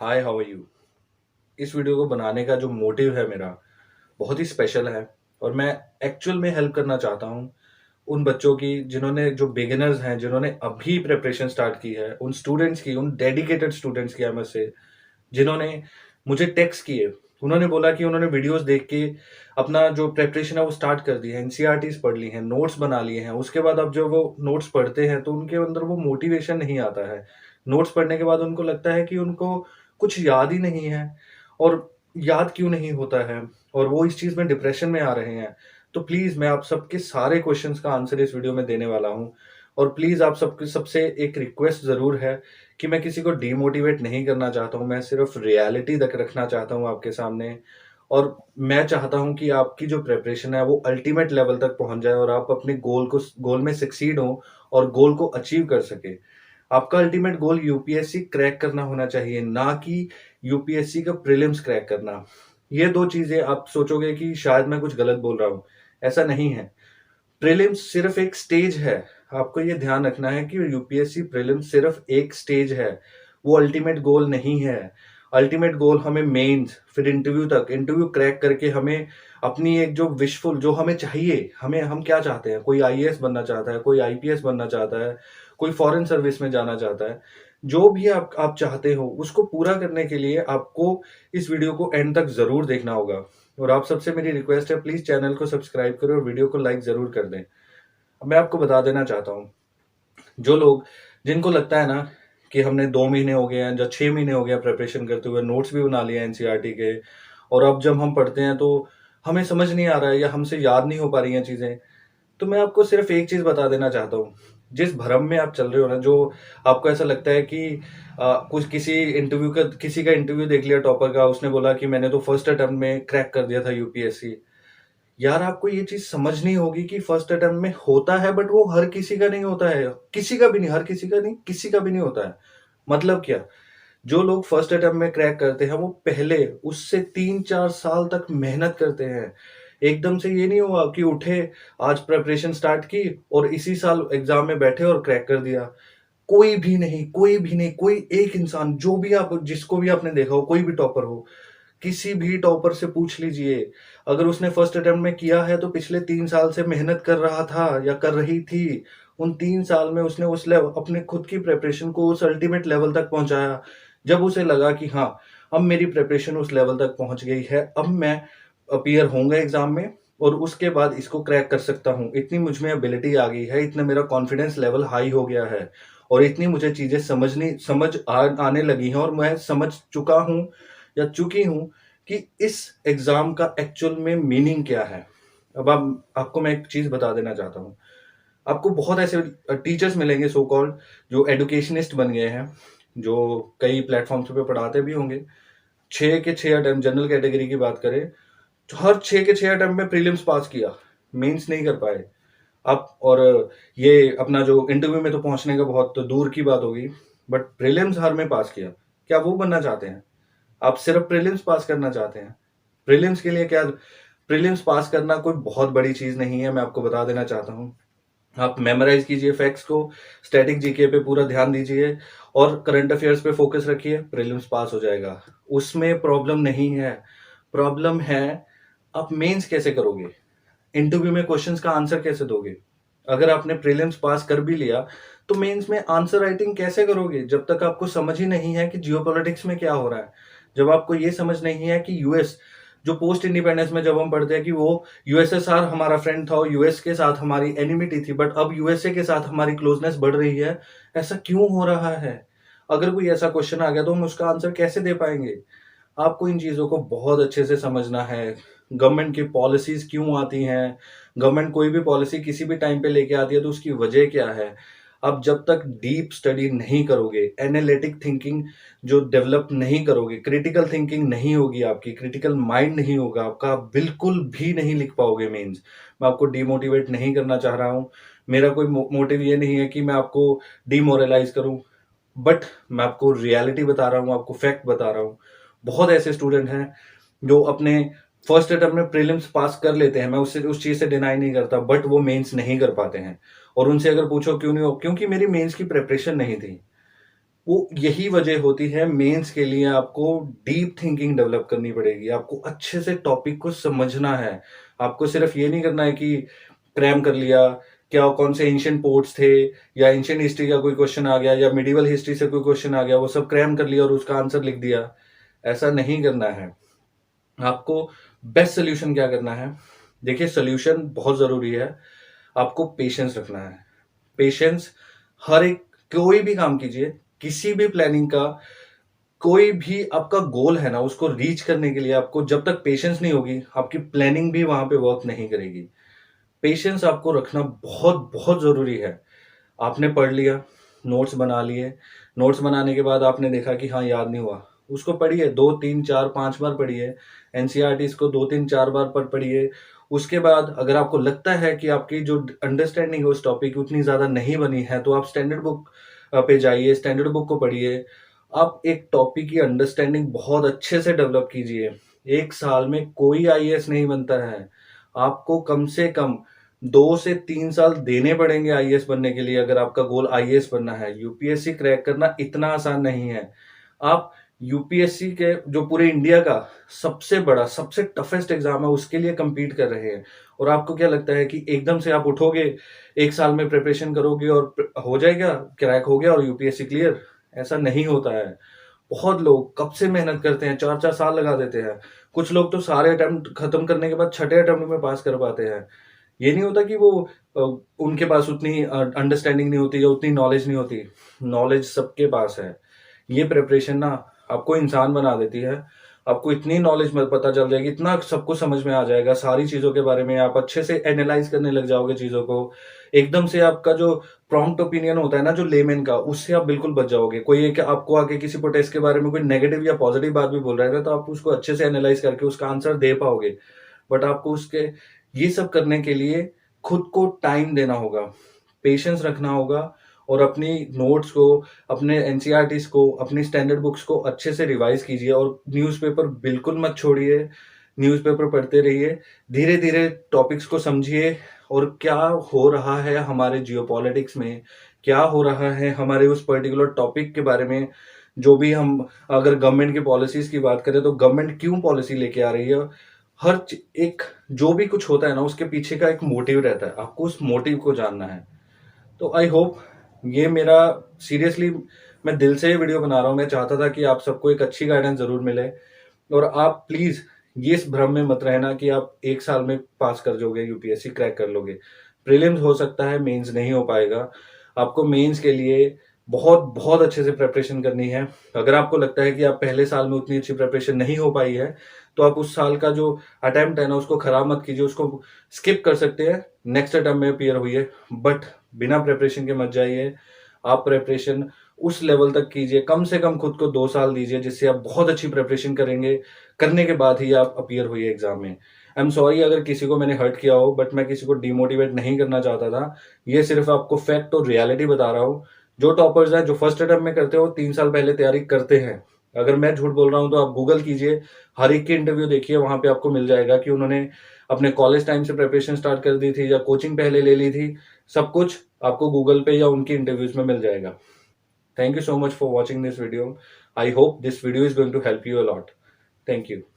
Hi, how are you? इस video को बनाने का जो मोटिव है मेरा, बहुत ही स्पेशल है और मैं एक्चुअल में हेल्प करना चाहता हूँ उन बच्चों की जिन्होंने जो बिगिनर्स हैं, जिन्होंने अभी प्रिपरेशन स्टार्ट की है, उन स्टूडेंट्स की, उन डेडिकेटेड स्टूडेंट्स की आई मस्ट से, जिन्होंने मुझे टेक्स्ट किए। उन्होंने बोला कि उन्होंने वीडियोज़ देख के अपना जो प्रिपरेशन है वो स्टार्ट कर दी है, एनसीईआरटीज़ पढ़ ली हैं, नोट्स बना लिए हैं। उसके बाद अब जब वो नोट्स पढ़ते हैं तो उनके अंदर वो मोटिवेशन नहीं आता है। नोट्स पढ़ने के बाद उनको लगता है कि उनको कुछ याद ही नहीं है और याद क्यों नहीं होता है और वो इस चीज़ में डिप्रेशन में आ रहे हैं। तो प्लीज़ मैं आप सबके सारे क्वेश्चंस का आंसर इस वीडियो में देने वाला हूँ और प्लीज़ आप सबके सबसे एक रिक्वेस्ट ज़रूर है कि मैं किसी को डीमोटिवेट नहीं करना चाहता हूँ, मैं सिर्फ़ रियलिटी तक रखना चाहता हूँ आपके सामने। और मैं चाहता हूँ कि आपकी जो प्रिपरेशन है वो अल्टीमेट लेवल तक पहुँच जाए और आप अपने गोल में सक्सीड हों और गोल को अचीव कर सकें। आपका अल्टीमेट गोल यूपीएससी क्रैक करना होना चाहिए, ना कि यूपीएससी का प्रीलिम्स क्रैक करना। ये 2 चीज़ें आप सोचोगे कि शायद मैं कुछ गलत बोल रहा हूँ, ऐसा नहीं है। प्रीलिम्स सिर्फ़ एक स्टेज है। आपको ये ध्यान रखना है कि यूपीएससी प्रीलिम्स सिर्फ़ एक स्टेज है, वो अल्टीमेट गोल नहीं है। अल्टीमेट गोल हमें मेंस, फिर इंटरव्यू तक, इंटरव्यू क्रैक करके हमें अपनी एक जो विशफुल जो हमें चाहिए, हम क्या चाहते हैं? कोई आईएएस बनना चाहता है, कोई आईपीएस बनना चाहता है, कोई फॉरेन सर्विस में जाना चाहता है। जो भी आप चाहते हो, उसको पूरा करने के लिए आपको इस वीडियो को एंड तक ज़रूर देखना होगा। और आप सबसे मेरी रिक्वेस्ट है, प्लीज़ चैनल को सब्सक्राइब करें और वीडियो को लाइक ज़रूर कर दें। अब मैं आपको बता देना चाहता हूँ, जो लोग जिनको लगता है ना कि हमने 2 महीने हो गए हैं या 6 महीने हो गया प्रिपरेशन करते हुए, नोट्स भी बना लिए हैं एनसीईआरटी के और अब जब हम पढ़ते हैं तो हमें समझ नहीं आ रहा है या हमसे याद नहीं हो पा रही हैं चीज़ें। तो मैं आपको सिर्फ़ एक चीज़ बता देना चाहता हूँ, जिस भ्रम में आप चल रहे हो ना, जो आपको ऐसा लगता है कि कुछ किसी का इंटरव्यू देख लिया टॉपर का, उसने बोला कि मैंने तो फर्स्ट अटेम्प्ट में क्रैक कर दिया था यूपीएससी। यार, आपको ये चीज़ समझनी होगी कि फर्स्ट अटेम्प्ट में होता है, बट वो हर किसी का नहीं होता है। किसी का भी नहीं, हर किसी का नहीं, किसी का भी नहीं होता है। मतलब क्या? जो लोग फर्स्ट अटेम्प्ट में क्रैक करते हैं, वो पहले उससे 3-4 साल तक मेहनत करते हैं। एकदम से ये नहीं हुआ कि उठे, आज प्रिपरेशन स्टार्ट की और इसी साल एग्ज़ाम में बैठे और क्रैक कर दिया। कोई भी नहीं, कोई भी नहीं, कोई एक इंसान, जो भी आप जिसको भी आपने देखा हो, कोई भी टॉपर हो, किसी भी टॉपर से पूछ लीजिए, अगर उसने फर्स्ट अटेम्प्ट में किया है तो पिछले 3 साल से मेहनत कर रहा था या कर रही थी। उन 3 साल में उसने उस लेव अपने खुद की प्रिपरेशन को उस अल्टीमेट लेवल तक पहुँचाया। जब उसे लगा कि हाँ, अब मेरी प्रिपरेशन उस लेवल तक पहुँच गई है, अब मैं अपीयर होऊँगा एग्ज़ाम में और उसके बाद इसको क्रैक कर सकता हूँ। इतनी मुझ में एबिलिटी आ गई है, इतना मेरा कॉन्फिडेंस लेवल हाई हो गया है और इतनी मुझे चीज़ें समझ आने लगी हैं और मैं समझ चुका हूँ या चुकी हूँ कि इस एग्ज़ाम का एक्चुअल में मीनिंग क्या है। अब आप आपको मैं एक चीज़ बता देना चाहता हूँ। आपको बहुत ऐसे टीचर्स मिलेंगे सो कॉल्ड, जो एजुकेशनिस्ट बन गए हैं, जो कई प्लेटफ़ॉर्म्स पे पढ़ाते भी होंगे। 6 के 6 अटेम्प्ट, जनरल कैटेगरी की बात करें, तो हर 6 के 6 अटेम्प्ट में प्रीलिम्स पास किया, मेंस नहीं कर पाए। आप और ये अपना जो इंटरव्यू में तो पहुँचने का बहुत दूर की बात होगी, बट प्रीलिम्स हर में पास किया। क्या वो बनना चाहते हैं? आप सिर्फ़ प्रीलिम्स पास करना चाहते हैं? प्रीलिम्स के लिए क्या, प्रीलिम्स पास करना कोई बहुत बड़ी चीज़ नहीं है, मैं आपको बता देना चाहता हूँ। आप मेमोराइज़ कीजिए फैक्ट्स को, स्टैटिक जीके पे पूरा ध्यान दीजिए और करंट अफेयर्स पे फ़ोकस रखिए, प्रीलिम्स पास हो जाएगा। उसमें प्रॉब्लम नहीं है, प्रॉब्लम है आप मेंस कैसे करोगे? इंटरव्यू में क्वेश्चंस का आंसर कैसे दोगे? अगर आपने प्रीलिम्स पास कर भी लिया, तो मेंस में आंसर राइटिंग कैसे करोगे? जब तक आपको समझ ही नहीं है कि जियोपॉलिटिक्स में क्या हो रहा है। जब आपको ये समझ नहीं है कि यूएस, जो पोस्ट इंडिपेंडेंस में जब हम पढ़ते हैं कि वो यूएसएसआर हमारा फ्रेंड था और यूएस के साथ हमारी एनिमिटी थी, बट अब यूएसए के साथ हमारी क्लोजनेस बढ़ रही है। ऐसा क्यों हो रहा है? अगर कोई ऐसा क्वेश्चन आ गया तो हम उसका आंसर कैसे दे पाएँगे? आपको इन चीज़ों को बहुत अच्छे से समझना है। गवर्नमेंट की पॉलिसीज़ क्यों आती हैं? गवर्नमेंट कोई भी पॉलिसी किसी भी टाइम पे लेके आती है तो उसकी वजह क्या है? आप जब तक डीप स्टडी नहीं करोगे, एनालिटिक थिंकिंग जो डेवलप नहीं करोगे, क्रिटिकल थिंकिंग नहीं होगी आपकी, क्रिटिकल माइंड नहीं होगा आपका, आप बिल्कुल भी नहीं लिख पाओगे मेंस। मैं आपको डिमोटिवेट नहीं करना चाह रहा हूँ। मेरा कोई मोटिव ये नहीं है कि मैं आपको डिमोरलाइज़ करूँ, बट मैं आपको रियलिटी बता रहा हूँ, आपको फैक्ट बता रहा हूँ। बहुत ऐसे स्टूडेंट हैं जो अपने फर्स्ट अटेम्प्ट में प्रीलिम्स पास कर लेते हैं, मैं उससे उस चीज़ से डिनाई नहीं करता, बट वो मेंस नहीं कर पाते हैं और उनसे अगर पूछो क्यों नहीं हो, क्योंकि मेरी मेंस की प्रिपरेशन नहीं थी। वो यही वजह होती है, मेंस के लिए आपको डीप थिंकिंग डेवलप करनी पड़ेगी, आपको अच्छे से टॉपिक को समझना है। आपको सिर्फ ये नहीं करना है कि क्रैम कर लिया, क्या कौन से एंशिएंट पोर्ट्स थे या एंशिएंट हिस्ट्री का कोई क्वेश्चन आ गया या मिडिवल हिस्ट्री से कोई क्वेश्चन आ गया, वो सब क्रैम कर लिया और उसका आंसर लिख दिया। ऐसा नहीं करना है। आपको बेस्ट सॉल्यूशन क्या करना है? देखिए, सॉल्यूशन बहुत ज़रूरी है। आपको पेशेंस रखना है। पेशेंस, हर एक, कोई भी काम कीजिए, किसी भी प्लानिंग का, कोई भी आपका गोल है ना, उसको रीच करने के लिए आपको जब तक पेशेंस नहीं होगी, आपकी प्लानिंग भी वहाँ पे वर्क नहीं करेगी। पेशेंस आपको रखना बहुत, बहुत ज़रूरी है। आपने पढ़ लिया, नोट्स बना लिए, नोट्स बनाने के बाद आपने देखा कि हाँ, याद नहीं हुआ, उसको पढ़िए, 2, 3, 4, 5 बार पढ़िए। एनसीईआरटीज़ को 2, 3, 4 बार पढ़िए। उसके बाद अगर आपको लगता है कि आपकी जो अंडरस्टैंडिंग है उस टॉपिक की उतनी ज़्यादा नहीं बनी है, तो आप स्टैंडर्ड बुक पे जाइए, स्टैंडर्ड बुक को पढ़िए। आप एक टॉपिक की अंडरस्टैंडिंग बहुत अच्छे से डेवलप कीजिए। 1 साल में कोई आईएएस नहीं बनता है। आपको कम से कम 2 से 3 साल देने पड़ेंगे आईएएस बनने के लिए, अगर आपका गोल आईएएस बनना है। यूपीएससी क्रैक करना इतना आसान नहीं है। आप यूपीएससी के जो पूरे इंडिया का सबसे बड़ा, सबसे टफेस्ट एग्जाम है, उसके लिए compete कर रहे हैं, और आपको क्या लगता है कि एकदम से आप उठोगे, 1 साल में प्रिपरेशन करोगे और हो जाएगा, क्रैक हो गया और यूपीएससी क्लियर? ऐसा नहीं होता है। बहुत लोग कब से मेहनत करते हैं, 4-4 साल लगा देते हैं। कुछ लोग तो सारे अटेम्प्ट खत्म करने के बाद छठे अटेम्प्ट में पास कर पाते हैं। ये नहीं होता कि वो अ, उनके पास उतनी अंडरस्टैंडिंग नहीं होती या उतनी नॉलेज नहीं होती। नॉलेज सबके पास है। ये प्रिपरेशन ना आपको इंसान बना देती है। आपको इतनी नॉलेज में पता चल जाएगी, इतना सब कुछ समझ में आ जाएगा, सारी चीज़ों के बारे में आप अच्छे से एनालाइज़ करने लग जाओगे चीज़ों को। एकदम से आपका जो प्रॉम्प्ट ओपिनियन होता है ना, जो लेमैन का, उससे आप बिल्कुल बच जाओगे। कोई एक आपको आके किसी प्रोटेस्ट के बारे में कोई नेगेटिव या पॉजिटिव बात भी बोल रहा है ना, तो आप उसको अच्छे से एनालाइज़ करके उसका आंसर दे पाओगे। बट आपको उसके ये सब करने के लिए खुद को टाइम देना होगा, पेशेंस रखना होगा, और अपनी नोट्स को, अपने एनसीईआरटीज़ को, अपनी स्टैंडर्ड बुक्स को अच्छे से रिवाइज़ कीजिए, और न्यूज़पेपर बिल्कुल मत छोड़िए, न्यूज़पेपर पढ़ते रहिए। धीरे-धीरे टॉपिक्स को समझिए, और क्या हो रहा है हमारे जियोपॉलिटिक्स में, क्या हो रहा है हमारे उस पर्टिकुलर टॉपिक के बारे में, जो भी हम, अगर गवर्नमेंट की पॉलिसीज़ की बात करें, तो गवर्नमेंट क्यों पॉलिसी लेके आ रही है? हर च एक जो भी कुछ होता है ना, उसके पीछे का एक मोटिव रहता है, आपको उस मोटिव को जानना है। तो आई होप, ये मेरा, सीरियसली मैं दिल से ये वीडियो बना रहा हूँ। मैं चाहता था कि आप सबको एक अच्छी गाइडेंस ज़रूर मिले, और आप प्लीज़ ये इस भ्रम में मत रहना कि आप 1 साल में पास कर जाओगे, यूपीएससी क्रैक कर लोगे। प्रीलिम्स हो सकता है, मेंस नहीं हो पाएगा। आपको मेंस के लिए बहुत, बहुत अच्छे से प्रिपरेशन करनी है। अगर आपको लगता है कि आप पहले साल में उतनी अच्छी प्रिपरेशन नहीं हो पाई है, तो आप उस साल का जो अटेम्प्ट है ना, उसको खराब मत कीजिए, उसको स्किप कर सकते हैं, नेक्स्ट अटेम्प्ट में अपीयर होइए। बट बिना प्रिपरेशन के मत जाइए। आप प्रिपरेशन उस लेवल तक कीजिए, कम से कम खुद को 2 साल दीजिए, जिससे आप बहुत अच्छी प्रिपरेशन करेंगे। करने के बाद ही आप अपीयर होइए एग्जाम में। आई एम सॉरी अगर किसी को मैंने हर्ट किया हो, बट मैं किसी को डिमोटिवेट नहीं करना चाहता था। ये सिर्फ आपको फैक्ट और रियलिटी बता रहा हूँ। जो टॉपर्स हैं, जो फर्स्ट अटेम्प्ट में करते हो, 3 साल पहले तैयारी करते हैं। अगर मैं झूठ बोल रहा हूँ, तो आप गूगल कीजिए, हर एक की इंटरव्यू देखिए, वहाँ पे आपको मिल जाएगा कि उन्होंने अपने कॉलेज टाइम से प्रिपरेशन स्टार्ट कर दी थी या कोचिंग पहले ले ली थी। सब कुछ आपको गूगल पे या उनकी इंटरव्यूज में मिल जाएगा। Thank you so much for watching this video. I hope this video is going to help you a lot. Thank you.